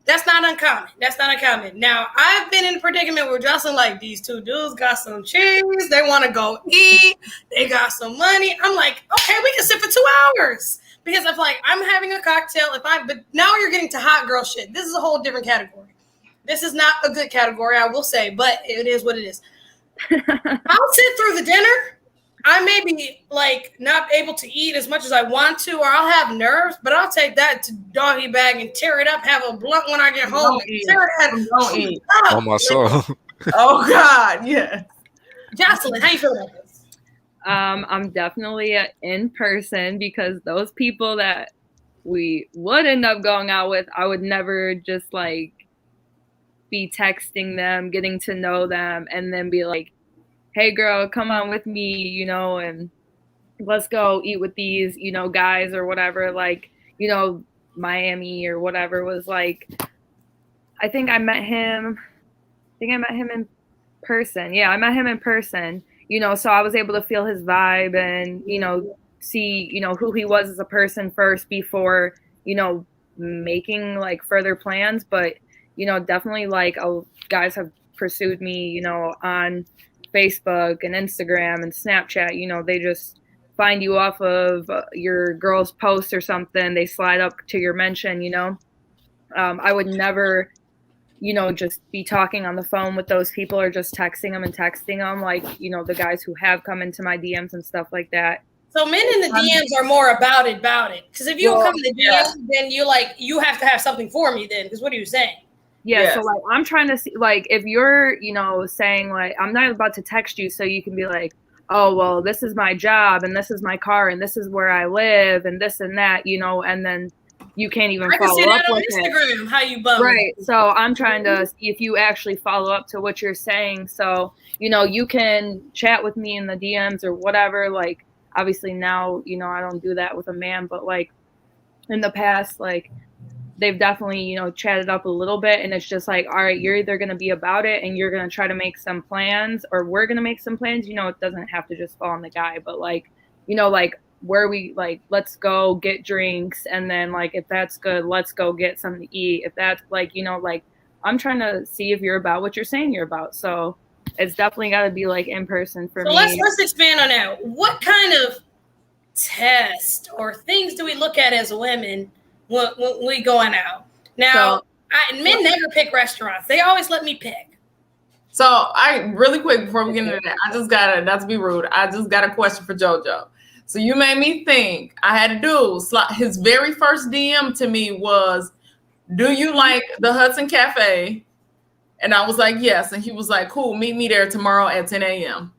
that's not uncommon. That's not uncommon. Now, I've been in a predicament where Jocelyn, like, these two dudes got some cheese, they want to go eat, they got some money. I'm like, okay, we can sit for 2 hours because I'm like, I'm having a cocktail. But now you're getting to hot girl shit. This is a whole different category. This is not a good category, I will say, but it is what it is. I'll sit through the dinner. I may be like not able to eat as much as I want to, or I'll have nerves, but I'll take that to doggy bag and tear it up, have a blunt when I get home. Don't eat. on my soul. Oh God, yeah. Jocelyn, how you feel about this? I'm definitely in person, because those people that we would end up going out with, I would never just like be texting them, getting to know them, and then be like, hey girl, come on with me, you know, and let's go eat with these, you know, guys or whatever. Like, you know, Miami or whatever was like, I think I met him in person. Yeah, I met him in person, you know, so I was able to feel his vibe and, you know, see, you know, who he was as a person first before, you know, making like further plans. But, you know, definitely like guys have pursued me, you know, on Facebook and Instagram and Snapchat. You know, they just find you off of your girl's post or something. They slide up to your mention, you know. I would never, you know, just be talking on the phone with those people or just texting them like, you know, the guys who have come into my DMs and stuff like that. So men in the DMs are more about it. Because if you don't come in the DMs, then you're like, you have to have something for me then. Because what are you saying? Yeah, Yes. so like I'm trying to see, like, if you're, you know, saying like, I'm not about to text you so you can be like, oh, well, this is my job and this is my car and this is where I live and this and that, you know, and then you can't even I can follow see up that on with it. Instagram, how you bum. Right. So I'm trying to see if you actually follow up to what you're saying. So, you know, you can chat with me in the DMs or whatever. Like, obviously now, you know, I don't do that with a man, but like in the past, like, they've definitely, you know, chatted up a little bit, and it's just like, all right, you're either going to be about it and you're going to try to make some plans, or we're going to make some plans. You know, it doesn't have to just fall on the guy, but like, you know, like where we like, let's go get drinks. And then like, if that's good, let's go get something to eat. If that's like, you know, like I'm trying to see if you're about what you're saying you're about. So it's definitely got to be like in person for So me. let's expand on that. What kind of test or things do we look at as women when we going out? Now, men never pick restaurants. They always let me pick. So I really quick before we get into that, I just gotta, not to be rude, I just got a question for JoJo. So you made me think. I had to do his very first DM to me was, do you like the Hudson Cafe? And I was like, yes. And he was like, cool, meet me there tomorrow at 10 a.m.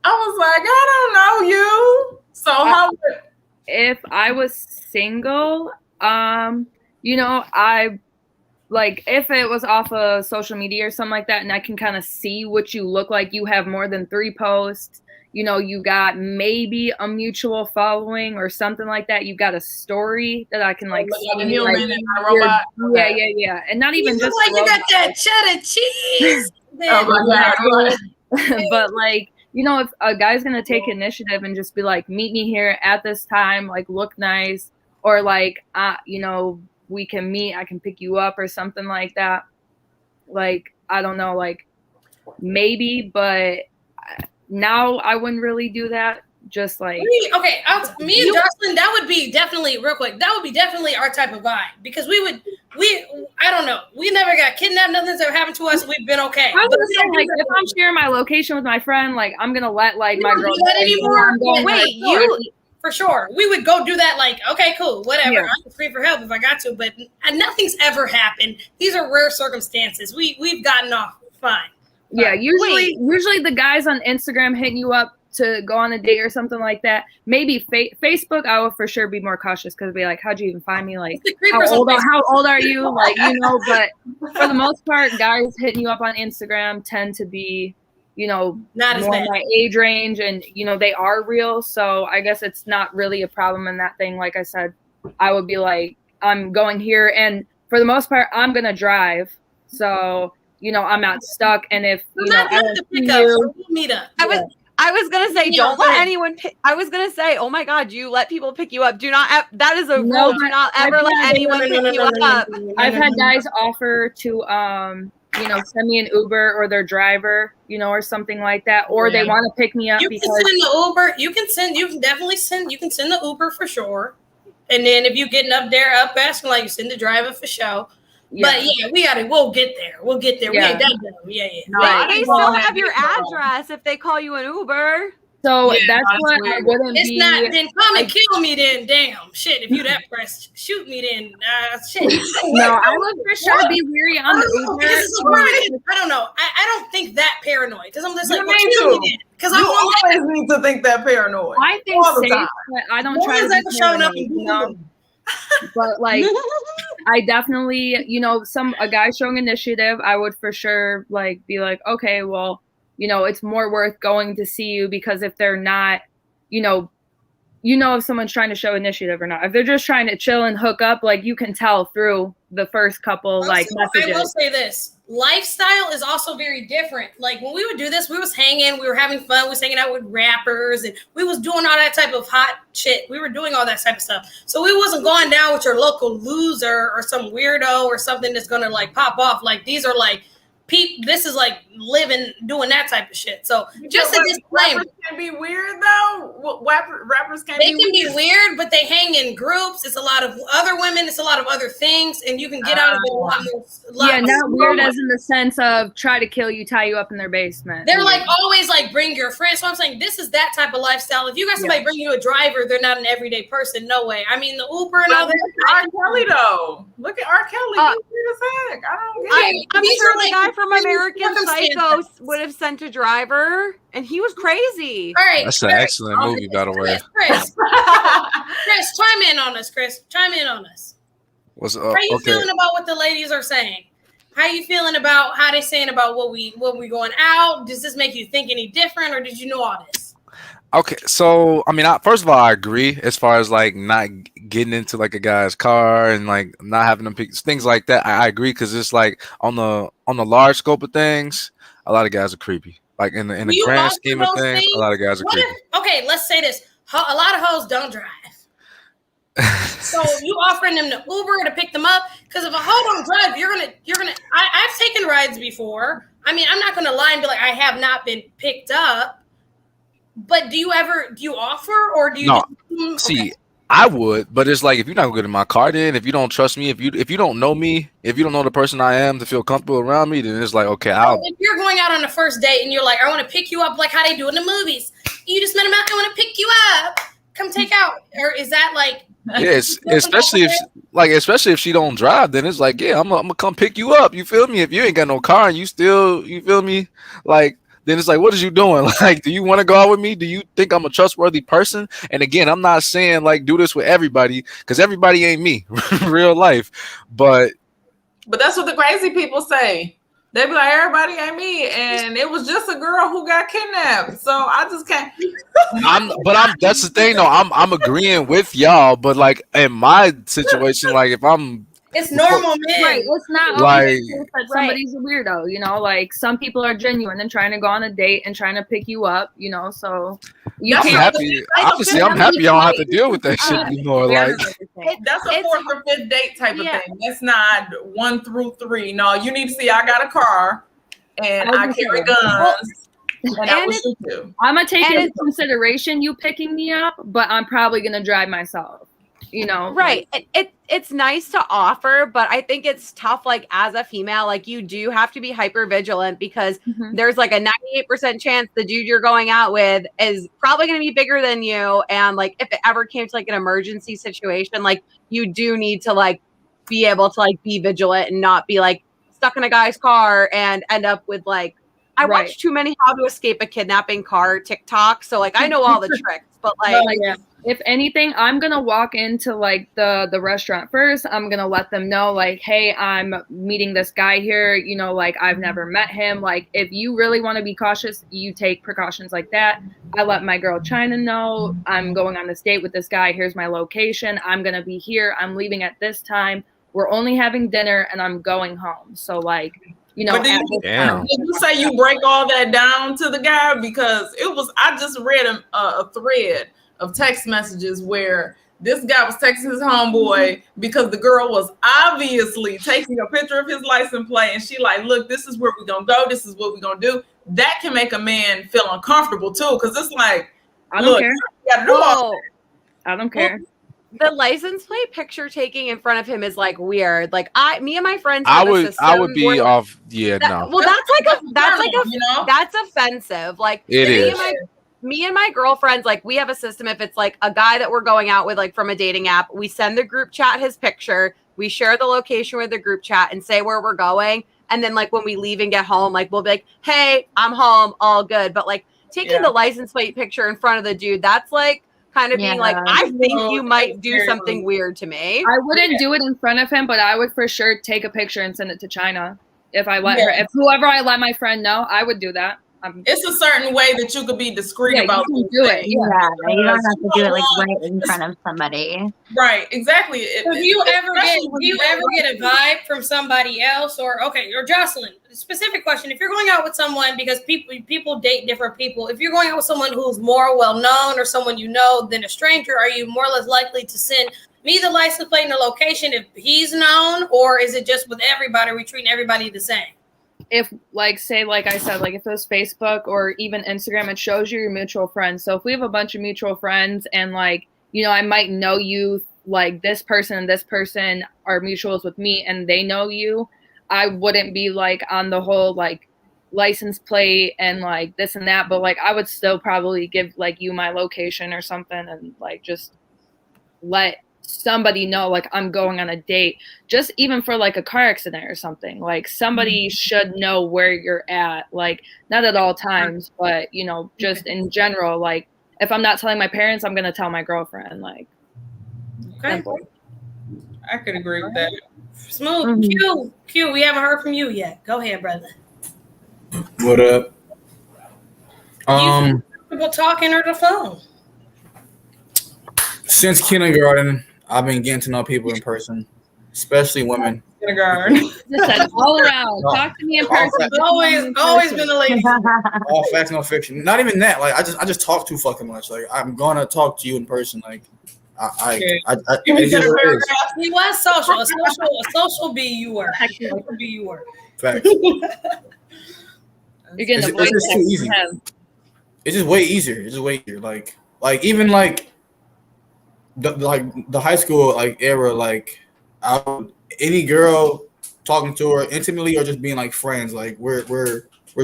I was like, I don't know you. So how would, if I was single, you know, I like if it was off of social media or something like that, and I can kind of see what you look like, you have more than 3 posts, you know, you got maybe a mutual following or something like that. You got a story that I can like Like see, a human like, and a robot. yeah, Okay. yeah, yeah, and not You even look just like you got robot, that cheddar cheese. Oh my God. but like, you know, if a guy's gonna take initiative and just be like, meet me here at this time, like look nice, or like, you know, we can meet, I can pick you up or something like that. Like, I don't know, like maybe, but now I wouldn't really do that. Just like, Okay, me and Jocelyn, that would be definitely real quick. That would be definitely our type of vibe because I don't know, we never got kidnapped. Nothing's ever happened to us. We've been okay. I was gonna say, like, if I'm sharing my location with my friend, like I'm gonna let like my girl do that anymore. Wait, For sure, we would go do that. Like, okay, cool, whatever. Yeah. I'm free for help if I got to, but nothing's ever happened. These are rare circumstances. We've gotten off fine. Yeah, usually the guys on Instagram hitting you up to go on a date or something like that. Maybe Facebook, I will for sure be more cautious because be like, how'd you even find me? Like, how old are you? Like, you know, but for the most part, guys hitting you up on Instagram tend to be, you know, Not as more bad. my age range, and you know, they are real. So I guess it's not really a problem in that thing. Like I said, I would be like, I'm going here, and for the most part, I'm gonna drive. So, you know, I'm not stuck. And if you know, I don't see you, We'll meet up. I was gonna say, Yeah, don't go let ahead. anyone. I was gonna say, oh my God, you let people pick you up. Do not. That is a No, rule. Do but not ever I've let had- anyone pick you up. I've had guys offer to, you know, send me an Uber or their driver, you know, or something like that, or they want to pick me up You can because send the Uber. You can definitely send. You can send the Uber for sure. And then if you're getting up asking like you send the driver for show. But yeah, we'll get there. We'll get there. Yeah. We ain't that dumb. Yeah. They still have your address if they call you an Uber. So Yeah, that's that's what weird. I wouldn't It's be. not. Then come and kill me. Then damn shit. If you that pressed, shoot me. Then shit. No, I would for sure be weary on the Uber. I don't know. I don't think that paranoid because I'm just You like, well, need kill to. me then. Because You I want always need to think that paranoid. I think All the safe, time. but I don't no try to one's be ever showing up paranoid, and you know? But like, I definitely, you know, a guy showing initiative, I would for sure like be like, okay, well, you know, it's more worth going to see you because if they're not, you know if someone's trying to show initiative or not. If they're just trying to chill and hook up, like you can tell through the first couple like I will messages. say this. Lifestyle is also very different. Like when we would do this, we was hanging, we were having fun, we was hanging out with rappers, and we was doing all that type of hot shit. We were doing all that type of stuff. So we wasn't going down with your local loser or some weirdo or something that's gonna like pop off. Like these are like this is like living, doing that type of shit. So just a disclaimer. Rappers can be weird though. Rappers can They can be weird, but they hang in groups. It's a lot of other women. It's a lot of other things, and you can get out of it a lot more. Yeah, not weird as in the sense of try to kill you, tie you up in their basement. They're like always like bring your friends. So I'm saying this is that type of lifestyle. If you got somebody bring you a driver, they're not an everyday person. No way. I mean the Uber and all that. R. Kelly though. Look at R. Kelly. He's weird as heck. I don't get it. I'm These sure are, the like, guy from American circumstances. Psycho would have sent a driver, and he was crazy. All right, That's an excellent movie, by the way. Chris, chime in on us. Chris, chime in on us. What's How you feeling about what the ladies are saying? How you feeling about how they saying about what we going out? Does this make you think any different, or did you know all this? Okay, so I mean, first of all, I agree as far as like not getting into like a guy's car and like not having them pick things like that. I agree because it's like on the large scope of things, a lot of guys are creepy. Like in the grand scheme of things, a lot of guys are creepy. Okay, let's say this: a lot of hoes don't drive. So you offering them the Uber to pick them up? Because if a hoe don't drive, you're gonna. I've taken rides before. I mean, I'm not gonna lie and be like I have not been picked up. But do you offer or do you? No. See, I would, but it's like if you're not gonna get in my car, then if you don't trust me, if you don't know me, if you don't know the person I am to feel comfortable around me, then it's like okay, if you're going out on a first date and you're like, I want to pick you up like how they do in the movies. You just met him out. I want to pick you up. Come take out. Or is that like? Yes, especially if she don't drive, then it's like yeah, I'm gonna come pick you up. You feel me? If you ain't got no car and you feel me, like. Then it's like, what is you doing? Like, do you want to go out with me? Do you think I'm a trustworthy person? And again, I'm not saying like do this with everybody because everybody ain't me, real life. But that's what the crazy people say. They be like, everybody ain't me, and it was just a girl who got kidnapped. So I just can't. That's the thing though. I'm agreeing with y'all, but like in my situation, like if I'm It's normal men. Right. It's not Like- always the case that somebody's a weirdo, you know, like some people are genuine and trying to go on a date and trying to pick you up, you know, so you That's I'm can't happy. Obviously, I'm happy I don't have to deal with that shit anymore. Like, That's a It's- 4th or 5th date type of Yeah. thing. That's not 1 through 3. No, you need to see I got a car and I carry guns. And I and will shoot you. I'm gonna take And into consideration you picking me up, but I'm probably gonna drive myself. You know, Right. It's nice to offer, but I think it's tough, like as a female, like you do have to be hyper vigilant because Mhm. there's like a 98% chance the dude you're going out with is probably going to be bigger than you. And like if it ever came to like an emergency situation, like you do need to like be able to like be vigilant and not be like stuck in a guy's car and end up with like I Right. watch too many How to Escape a Kidnapping Car TikTok, so like I know all the tricks, but like Oh, yeah. If anything, I'm gonna walk into like the restaurant first. I'm gonna let them know like, hey, I'm meeting this guy here, you know, like I've never met him. Like if you really want to be cautious, you take precautions like that. I let my girl China know I'm going on this date with this guy. Here's my location. I'm gonna be here. I'm leaving at this time. We're only having dinner and I'm going home. So like, you know, But do you- at this Damn. time- Did you say you break all that down to the guy? Because I just read a thread of text messages where this guy was texting his homeboy because the girl was obviously taking a picture of his license plate and she like, look, this is where we're gonna go, this is what we're gonna do. That can make a man feel uncomfortable too, because it's like, I don't look, care. you gotta do all oh, I don't care. the license plate picture taking in front of him is like weird. Like me and my friends I have a would system be where- off. Yeah, that- no, Well, that's like a you know. that's offensive. Like it me is. and me and my girlfriends, like we have a system. If it's like a guy that we're going out with, like from a dating app, we send the group chat his picture. We share the location with the group chat and say where we're going. And then like when we leave and get home, like we'll be like, hey, I'm home, all good. But like taking Yeah. the license plate picture in front of the dude, that's like kind of being like, Yeah. I think No, you might that's do very something rude. weird to me. I wouldn't do it in front of him, but I would for sure take a picture and send it to China. If I let her, Yeah. if whoever I let my friend know, I would do that. It's a certain way that you could be discreet Yeah, about you can these do it. things. Yeah, you don't have to do it like Someone- right in front of somebody. Right, exactly. So do you ever get Especially when a vibe from somebody else, or Jocelyn? Specific question: if you're going out with someone, because people date different people, if you're going out with someone who's more well known or someone you know than a stranger, are you more or less likely to send me the license plate and the location if he's known, or is it just with everybody? Are we treating everybody the same? If like say like I said, like if it was Facebook or even Instagram, it shows you your mutual friends. So if we have a bunch of mutual friends and like, you know, I might know you, like this person and this person are mutuals with me and they know you, I wouldn't be like on the whole like license plate and like this and that, but like I would still probably give like you my location or something and like just let somebody know like I'm going on a date, just even for like a car accident or something. Like somebody should know where you're at, like not at all times, but you know, just in general. Like if I'm not telling my parents, I'm gonna tell my girlfriend. Like Okay, simple. I could agree with that. smooth. Q, we haven't heard from you yet. Go ahead, brother. What up? People talking or the phone? Since kindergarten, I've been getting to know people in person, especially women. Kindergarten. Just said all around. Talk to me in person. Always been a lady. All facts, no fiction. Not even that. Like I just talk too fucking much. Like I'm gonna talk to you in person. Like You it is can what it is. He was social. A social B you were. Social B you were. Facts. You're getting It's the voice just too text easy. from him. It's just way easier. It's just way easier. Like even like the high school like era. Like any girl talking to her intimately or just being like friends. Like we're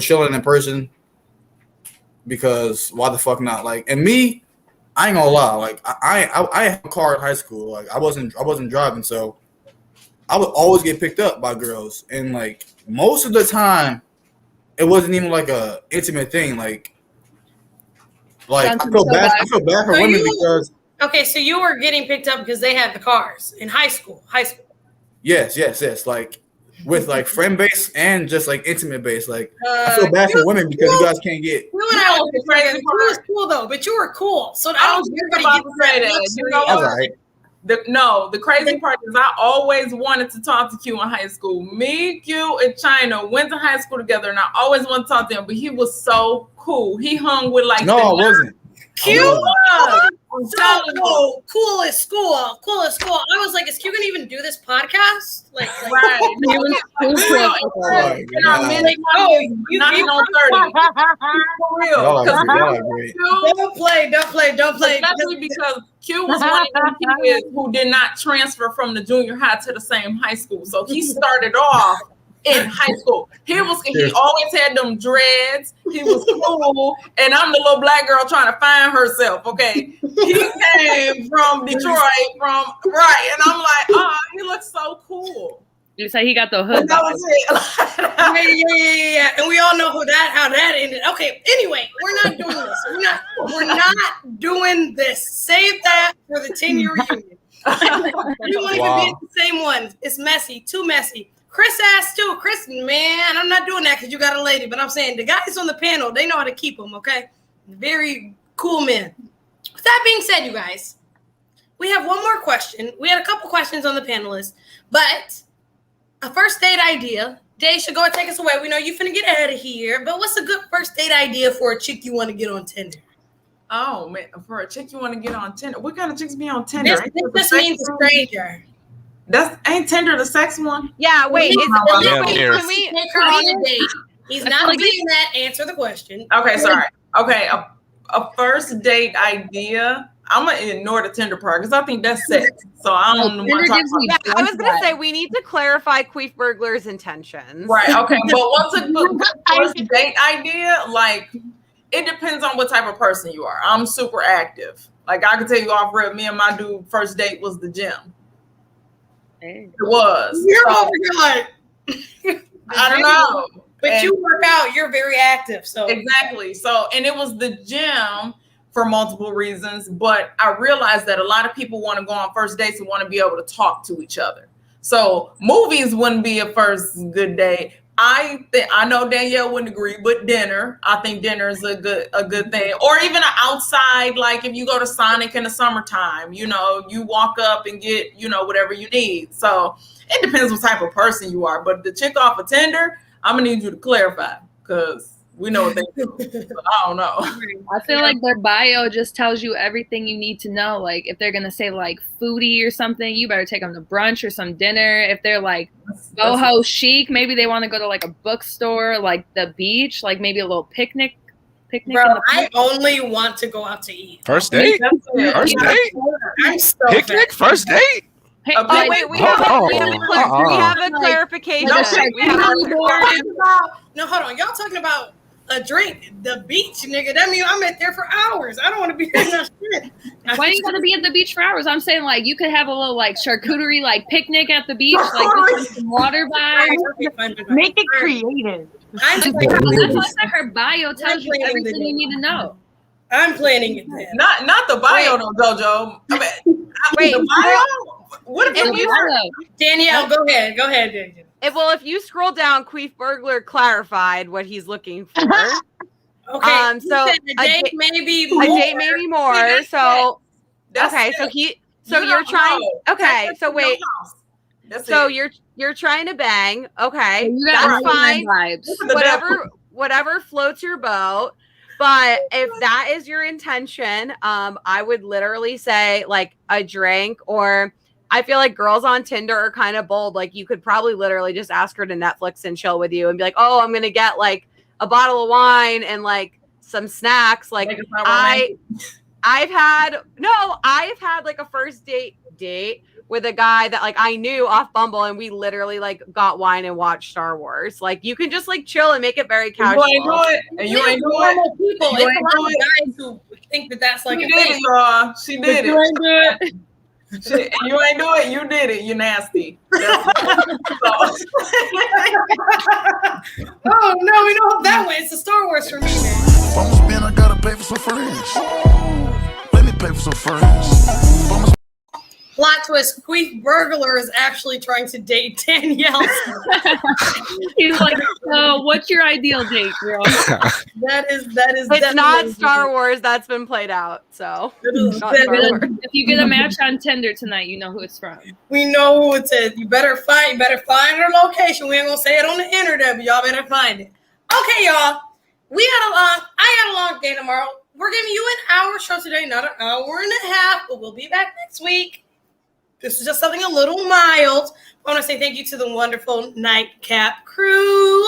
chilling in person because why the fuck not? Like and me, I ain't gonna lie. Like I had a car in high school. Like I wasn't driving, so I would always get picked up by girls, and like most of the time, it wasn't even like a intimate thing. Like I feel bad. I feel bad for So women you- because Okay, so you were getting picked up because they had the cars in high school. yes. Like with like friend base and just like intimate base. Like I feel bad for women because you guys can't get. You and I was crazy. You was cool though, but you were cool. So I was just about to say that. You know That's what? all right. The crazy part is I always wanted to talk to Q in high school. Me, Q, and China went to high school together, and I always wanted to talk to him. But he was so cool. He hung with like No, I wasn't. Q was so cool. Cool as school. Cool as school. I was like, is Q gonna even do this podcast? Like right. He was cool for In our mid knocking on 30. For real. Y'all are great. Don't play. Especially because Q was one of the kids who did not transfer from the junior high to the same high school. So he started off in high school. He always had them dreads. He was cool. And I'm the little black girl trying to find herself. Okay. He came from Detroit, and I'm like, he looks so cool. You say he got the hood. That was it. Yeah. And we all know how that ended. Okay, anyway, we're not doing this. We're not doing this. Save that for the 10-year reunion. We want to be the same ones. It's messy, too messy. Chris asked too. Chris, man, I'm not doing that because you got a lady, but I'm saying the guys on the panel, they know how to keep them, okay? Very cool men. With that being said, you guys, we have one more question. We had a couple questions on the panelists, but a first date idea. Daisha, go and take us away. We know you finna get out of here, but what's a good first date idea for a chick you want to get on Tinder? Oh, man, for a chick you want to get on Tinder? What kind of chicks be on Tinder? This means a stranger. Ain't Tinder the sex one? Yeah, wait. Can we take her on a date? He's not saying that. Answer the question. Okay, sorry. Okay, a first date idea. I'm gonna ignore the Tinder part because I think that's sex. So I don't want to talk about I was gonna say we need to clarify Queef Burglar's intentions. Right. Okay. But what's a good first date idea? Like, it depends on what type of person you are. I'm super active. Like I can tell you off rip, me and my dude first date was the gym. It was. You're over here like I don't know. But you work out, you're very active. So exactly. So and it was the gym for multiple reasons, but I realized that a lot of people want to go on first dates and want to be able to talk to each other. So movies wouldn't be a first good date. I know Danielle wouldn't agree, but dinner. I think dinner is a good thing. Or even outside, like if you go to Sonic in the summertime, you walk up and get, whatever you need. So it depends what type of person you are. But the chick off of Tinder, I'm gonna need you to clarify because we know what they do. So I don't know. I feel like their bio just tells you everything you need to know. Like if they're gonna say like foodie or something, you better take them to brunch or some dinner. If they're like boho chic, maybe they want to go to like a bookstore, like the beach, like maybe a little picnic. Bro, I only want to go out to eat. First date? First date? I'm so Picnic? First date? Hey, Oh wait, we have a clarification. No, hold on. Y'all talking about a drink, the beach, nigga. That means I'm at there for hours. I don't want to be doing that shit. Why do you gotta be at the beach for hours? I'm saying like you could have a little like charcuterie like picnic at the beach, like with some water by. Make it creative. I'm That's planning like her bio tells you everything you need to know. I'm planning it then. Not the bio though, Jojo. I mean the bio. What if Danielle, go ahead, Danielle. If you scroll down, Queef Burglar clarified what he's looking for. Okay. So a date maybe more. So okay, so you're trying. Okay, so wait. So you're trying to bang. Okay, that's fine. Whatever floats your boat. But if that is your intention, I would literally say like a drink, or I feel like girls on Tinder are kind of bold. Like you could probably literally just ask her to Netflix and chill with you and be like, oh, I'm going to get like a bottle of wine and like some snacks. Like I've had like a first date with a guy that like I knew off Bumble, and we literally like got wine and watched Star Wars. Like you can just like chill and make it very casual. You ain't do it. And you ain't do it. People, it's a lot of guys who think that that's like a thing. She did it. You ain't do it. You ain't do it. You did it. You nasty. Oh no, we know that way. It's a Star Wars for me, man. If I'm a spin, I gotta pay for some friends. Let me pay for some friends. Plot twist: Queef Burglar is actually trying to date Danielle. He's like, so what's your ideal date, girl? That is. It's not Star Wars. That's been played out. So not Star Wars. If you get a match on Tinder tonight, you know who it's from. We know who it is. You better find her location. We ain't gonna say it on the internet, but y'all better find it. Okay, y'all. I had a long day tomorrow. We're giving you an hour show today, not an hour and a half, but we'll be back next week. This is just something a little mild. I want to say thank you to the wonderful Nightcap crew.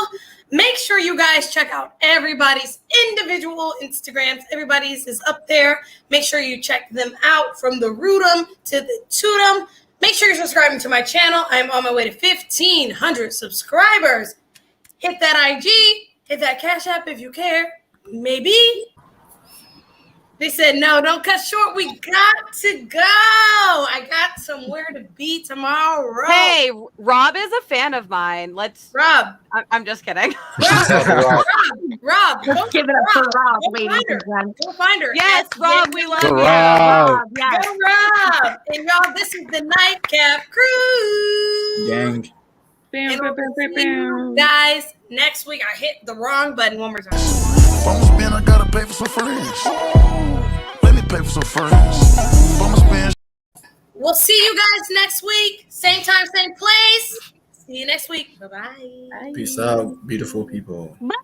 Make sure you guys check out everybody's individual Instagrams. Everybody's is up there. Make sure you check them out from the Rootum to the Tootum. Make sure you're subscribing to my channel. I'm on my way to 1,500 subscribers. Hit that IG. Hit that Cash App if you care. Maybe. They said, no, don't cut short. We got to go. I got somewhere to be tomorrow. Hey, Rob is a fan of mine. Rob. I'm just kidding. Rob. Let's give it up for Rob, ladies and gentlemen. Go find her. Yes, Rob, we love you. Rob. Yes. Go Rob. And y'all, this is the Nightcap crew. Gang. And we'll see you guys next week. I hit the wrong button one more time. If I'ma spend, I gotta pay for some friends. Let me pay for some friends. If I'ma spend. We'll see you guys next week. Same time, same place. See you next week. Bye-bye. Peace out, beautiful people. Bye.